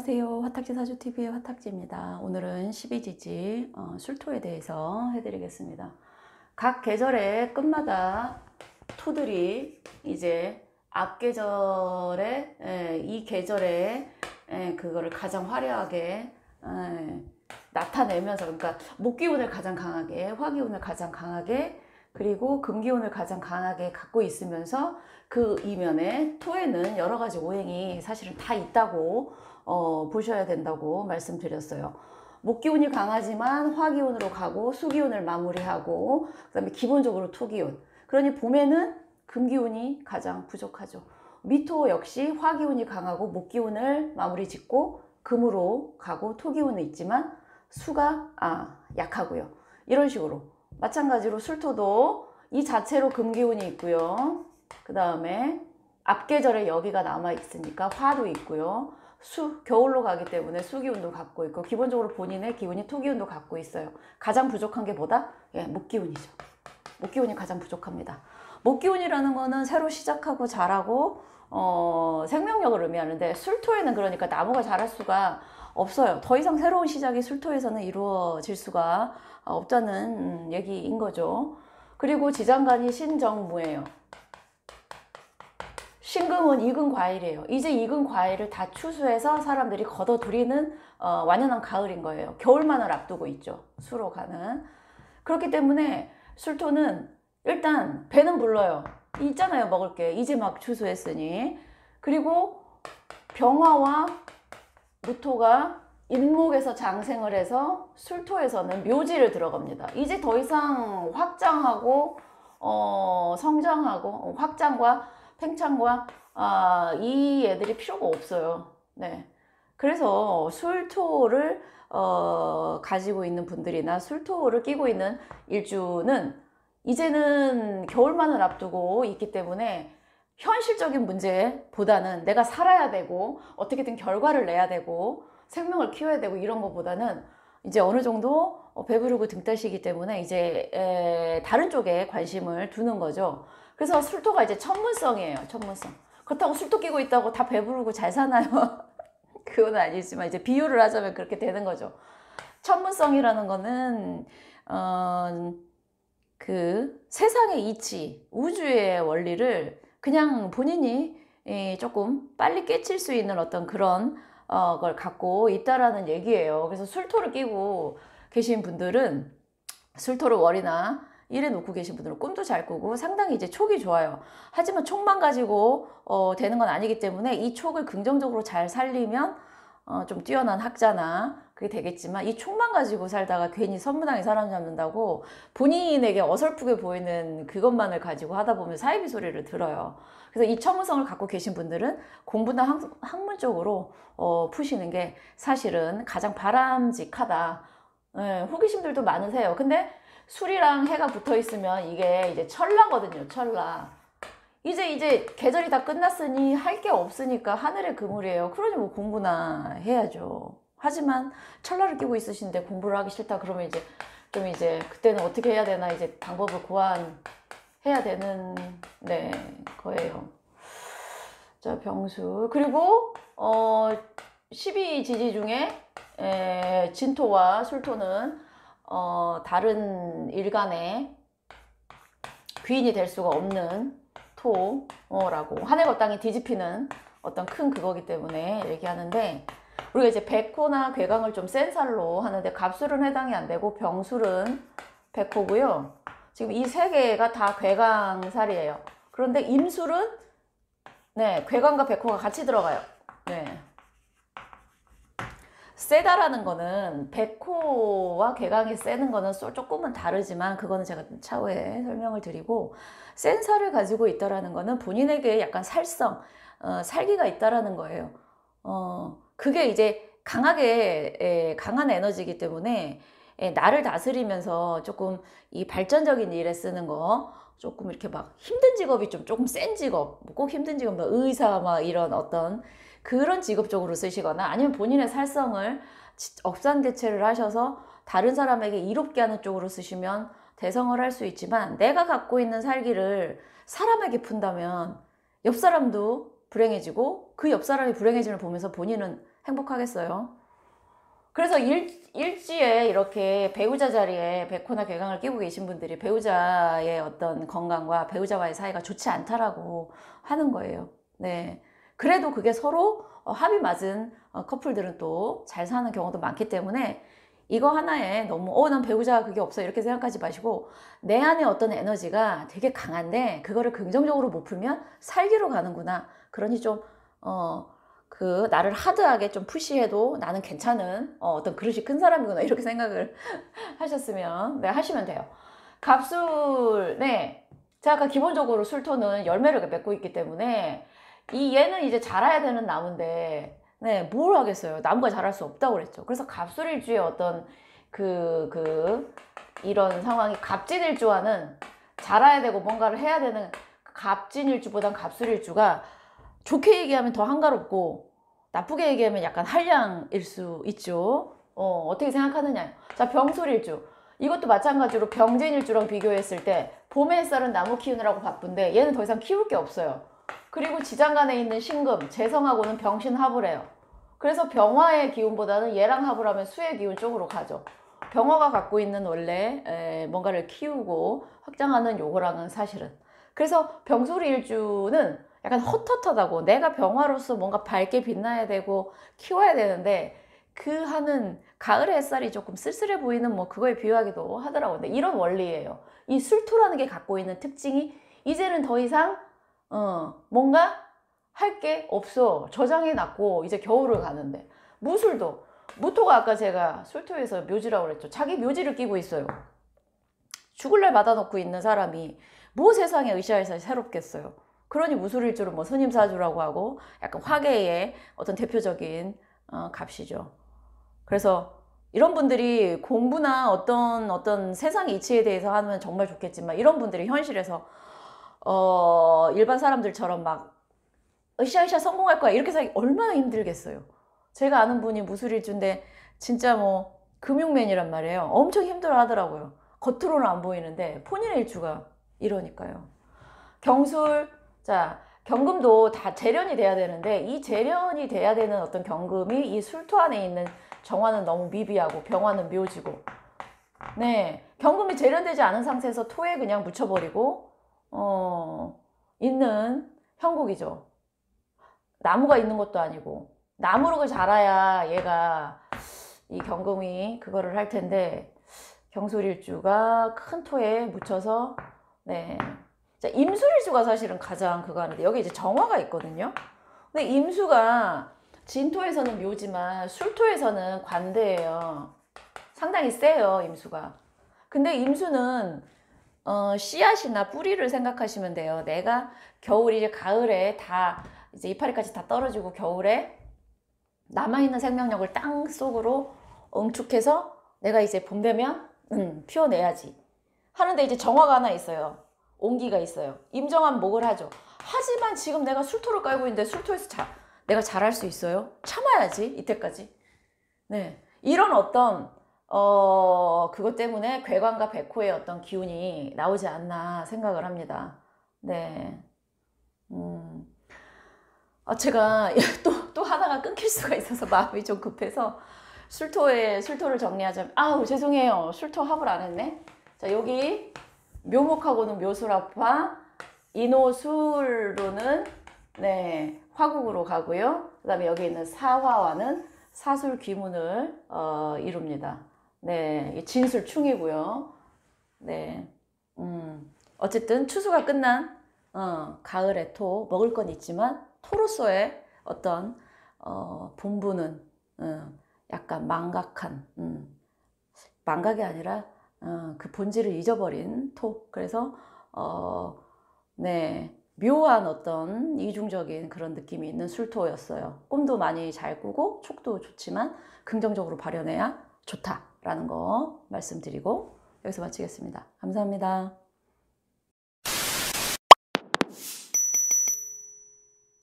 안녕하세요. 화탁지 사주TV의 화탁지입니다. 오늘은 12지지 술토에 대해서 해드리겠습니다. 각 계절의 끝마다 토들이 이제 앞 계절에 이 계절에 그거를 가장 화려하게 나타내면서, 그러니까 목기운을 가장 강하게, 화기운을 가장 강하게, 그리고 금기운을 가장 강하게 갖고 있으면서 그 이면에 토에는 여러 가지 오행이 사실은 다 있다고 보셔야 된다고 말씀드렸어요. 목기운이 강하지만 화기운으로 가고 수기운을 마무리하고, 그 다음에 기본적으로 토기운. 그러니 봄에는 금기운이 가장 부족하죠. 미토 역시 화기운이 강하고 목기운을 마무리 짓고 금으로 가고 토기운은 있지만 수가 약하고요. 이런 식으로 마찬가지로 술토도 이 자체로 금기운이 있고요. 그 다음에 앞계절에 여기가 남아 있으니까 화도 있고요. 겨울로 가기 때문에 수기운도 갖고 있고, 기본적으로 본인의 기운이 토기운도 갖고 있어요. 가장 부족한 게 뭐다? 목기운이죠. 목기운이 가장 부족합니다. 목기운이라는 거는 새로 시작하고 자라고 생명력을 의미하는데, 술토에는 그러니까 나무가 자랄 수가 없어요. 더 이상 새로운 시작이 술토에서는 이루어질 수가 없다는 얘기인 거죠. 그리고 지장간이 신정무예요. 신금은 익은 과일이에요. 이제 익은 과일을 다 추수해서 사람들이 걷어들이는 완연한 가을인 거예요. 겨울만을 앞두고 있죠. 수로 가는. 그렇기 때문에 술토는 일단 배는 불러요. 있잖아요, 먹을 게. 이제 막 추수했으니. 그리고 병화와 무토가 인목에서 장생을 해서 술토에서는 묘지를 들어갑니다. 이제 더 이상 확장하고 성장하고 확장과 팽창과 이 애들이 필요가 없어요. 네. 그래서 술토를 가지고 있는 분들이나 술토를 끼고 있는 일주는 이제는 겨울만을 앞두고 있기 때문에 현실적인 문제보다는 내가 살아야 되고 어떻게든 결과를 내야 되고 생명을 키워야 되고 이런 것보다는 이제 어느 정도 배부르고 등 따시기 때문에 이제 다른 쪽에 관심을 두는 거죠. 그래서 술토가 이제 천문성이에요. 천문성. 그렇다고 술토 끼고 있다고 다 배부르고 잘 사나요? 그건 아니지만 이제 비유를 하자면 그렇게 되는 거죠. 천문성이라는 거는 그 세상의 이치, 우주의 원리를 그냥 본인이 조금 빨리 깨칠 수 있는 어떤 그런 걸 갖고 있다라는 얘기예요. 그래서 술토를 끼고 계신 분들은, 술토를 월이나 일에 놓고 계신 분들은 꿈도 잘 꾸고 상당히 이제 촉이 좋아요. 하지만 촉만 가지고 되는 건 아니기 때문에 이 촉을 긍정적으로 잘 살리면 좀 뛰어난 학자나 그게 되겠지만, 이 촉만 가지고 살다가 괜히 선무당에 사람 잡는다고 본인에게 어설프게 보이는 그것만을 가지고 하다 보면 사이비 소리를 들어요. 그래서 이 천문성을 갖고 계신 분들은 공부나 학문 쪽으로 푸시는 게 사실은 가장 바람직하다. 호기심들도 많으세요. 근데 술이랑 해가 붙어 있으면 이게 이제 철라거든요. 철라. 이제 계절이 다 끝났으니 할 게 없으니까 하늘의 그물이에요. 그러니 뭐 공부나 해야죠. 하지만 철라를 끼고 있으신데 공부를 하기 싫다 그러면 이제 좀 이제 그때는 어떻게 해야 되나 이제 방법을 고안해야 되는 거예요. 자, 병수. 그리고 12지지 중에 진토와 술토는 다른 일간에 귀인이 될 수가 없는 토라고, 하늘과 땅이 뒤집히는 어떤 큰 그거기 때문에 얘기하는데, 우리가 이제 백호나 괴강을 좀 센 살로 하는데, 갑술은 해당이 안 되고 병술은 백호고요. 지금 이 세 개가 다 괴강살이에요. 그런데 임술은 괴강과 백호가 같이 들어가요. 세다라는 거는 백호와 괴강이 세는 거는 조금은 다르지만, 그거는 제가 차후에 설명을 드리고, 센 살을 가지고 있다라는 거는 본인에게 약간 살성, 살기가 있다라는 거예요. 그게 이제 강한 에너지이기 때문에 나를 다스리면서 조금 이 발전적인 일에 쓰는 거, 조금 이렇게 막 힘든 직업이 조금 센 직업, 꼭 힘든 직업, 의사 이런 어떤 그런 직업 쪽으로 쓰시거나, 아니면 본인의 살성을 업산개체를 하셔서 다른 사람에게 이롭게 하는 쪽으로 쓰시면 대성을 할 수 있지만, 내가 갖고 있는 살기를 사람에게 푼다면 옆 사람도 불행해지고 그 옆 사람이 불행해짐을 보면서 본인은 행복하겠어요? 그래서 일지에 이렇게 배우자 자리에 백호나 괴강을 끼고 계신 분들이 배우자의 어떤 건강과 배우자와의 사이가 좋지 않다라고 하는 거예요. 네. 그래도 그게 서로 합이 맞은 커플들은 또 잘 사는 경우도 많기 때문에 이거 하나에 너무 난 배우자가 그게 없어 이렇게 생각하지 마시고 내 안에 어떤 에너지가 되게 강한데 그거를 긍정적으로 못 풀면 살기로 가는구나. 그러니 좀 나를 하드하게 좀 푸시해도 나는 괜찮은 어떤 그릇이 큰 사람이구나 이렇게 생각을 하셨으면 네, 하시면 돼요. 갑술, 네. 제가 아까 기본적으로 술토는 열매를 맺고 있기 때문에 얘는 이제 자라야 되는 나무인데 네, 뭘 하겠어요. 나무가 자랄 수 없다고 그랬죠. 그래서 갑술일주의 어떤 이런 상황이 갑진일주와는 자라야 되고 뭔가를 해야 되는 갑진일주보단 갑술일주가 좋게 얘기하면 더 한가롭고 나쁘게 얘기하면 약간 한량일 수 있죠. 어떻게 생각하느냐. 자, 병술일주. 이것도 마찬가지로 병진일주랑 비교했을 때 봄의 햇살은 나무 키우느라고 바쁜데 얘는 더 이상 키울 게 없어요. 그리고 지장간에 있는 신금, 재성하고는 병신합을 해요. 그래서 병화의 기운보다는 얘랑 합을 하면 수의 기운 쪽으로 가죠. 병화가 갖고 있는 원래 뭔가를 키우고 확장하는 요거랑은 사실은. 그래서 병술일주는 약간 헛헛하다고 내가 병화로서 뭔가 밝게 빛나야 되고 키워야 되는데 그 하는 가을의 햇살이 조금 쓸쓸해 보이는 뭐 그거에 비유하기도 하더라고요. 근데 이런 원리예요. 이 술토라는 게 갖고 있는 특징이 이제는 더 이상 뭔가 할 게 없어. 저장해 놨고 이제 겨울을 가는데 무술도 무토가 아까 제가 술토에서 묘지라고 그랬죠. 자기 묘지를 끼고 있어요. 죽을 날 받아놓고 있는 사람이 뭐 세상에 으쌰으쌰 새롭겠어요. 그러니 무술일주를 뭐 선임사주라고 하고 약간 화계의 어떤 대표적인 값이죠. 그래서 이런 분들이 공부나 어떤 세상의 이치에 대해서 하면 정말 좋겠지만 이런 분들이 현실에서 일반 사람들처럼 막 으쌰으쌰 성공할 거야 이렇게 살기 얼마나 힘들겠어요. 제가 아는 분이 무술일주인데 진짜 뭐 금융맨이란 말이에요. 엄청 힘들어 하더라고요. 겉으로는 안 보이는데 본인의 일주가 이러니까요. 경술, 자, 경금도 다 재련이 돼야 되는데 이 재련이 돼야 되는 어떤 경금이 이 술토 안에 있는 정화는 너무 미비하고 병화는 묘지고 네, 경금이 재련되지 않은 상태에서 토에 그냥 묻혀버리고 있는 형국이죠. 나무가 있는 것도 아니고 나무로 자라야 얘가 이 경금이 그거를 할 텐데 경술일주가 큰 토에 묻혀서 네. 자, 임술일주가 사실은 가장 그거 하는데 여기 이제 정화가 있거든요. 근데 임수가 진토에서는 묘지만 술토에서는 관대예요. 상당히 세요, 임수가. 근데 임수는 씨앗이나 뿌리를 생각하시면 돼요. 내가 겨울 이제 가을에 다 이제 이파리까지 다 떨어지고 겨울에 남아있는 생명력을 땅 속으로 응축해서 내가 이제 봄 되면 피워내야지 하는데 이제 정화가 하나 있어요. 온기가 있어요. 임정한 목을 하죠. 하지만 지금 내가 술토를 깔고 있는데 술토에서 내가 잘할 수 있어요? 참아야지 이때까지. 네, 이런 어떤 그것 때문에 괴관과 백호의 어떤 기운이 나오지 않나 생각을 합니다. 네. 제가 또 하다가 끊길 수가 있어서 마음이 좀 급해서 술토를 정리하자면 죄송해요. 술토 합을 안 했네. 자, 여기 묘목하고는 묘술합화, 인호술로는 네, 화국으로 가고요. 그 다음에 여기 있는 사화와는 사술 귀문을 이룹니다. 네, 진술충이고요. 네, 어쨌든 추수가 끝난 가을의 토 먹을 건 있지만 토로서의 어떤 본부는 약간 망각한 망각이 아니라 그 본질을 잊어버린 토. 그래서 네, 묘한 어떤 이중적인 그런 느낌이 있는 술토였어요. 꿈도 많이 잘 꾸고 촉도 좋지만 긍정적으로 발현해야 좋다라는 거 말씀드리고 여기서 마치겠습니다. 감사합니다.